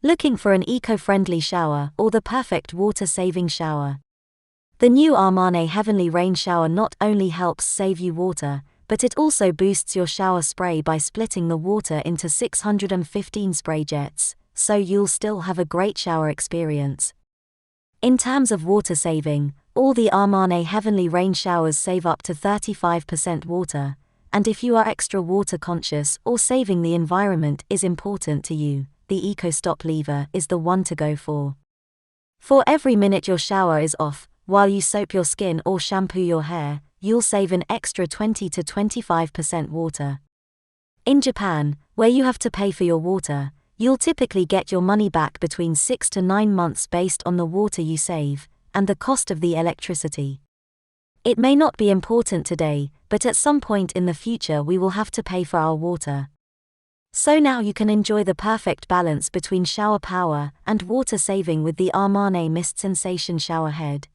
Looking for an eco-friendly shower or the perfect water-saving shower? The new Armani Heavenly Rain Shower not only helps save you water, but it also boosts your shower spray by splitting the water into 615 spray jets, so you'll still have a great shower experience. In terms of water saving, all the Armani Heavenly Rain Showers save up to 35% water, and if you are extra water conscious or saving the environment is important to you, the Eco Stop lever is the one to go for. For every minute your shower is off, while you soap your skin or shampoo your hair, you'll save an extra 20 to 25% water. In Japan, where you have to pay for your water, you'll typically get your money back between 6 to 9 months based on the water you save and the cost of the electricity. It may not be important today, but at some point in the future we will have to pay for our water. So now you can enjoy the perfect balance between shower power and water saving with the Armani Mist Sensation Shower Head.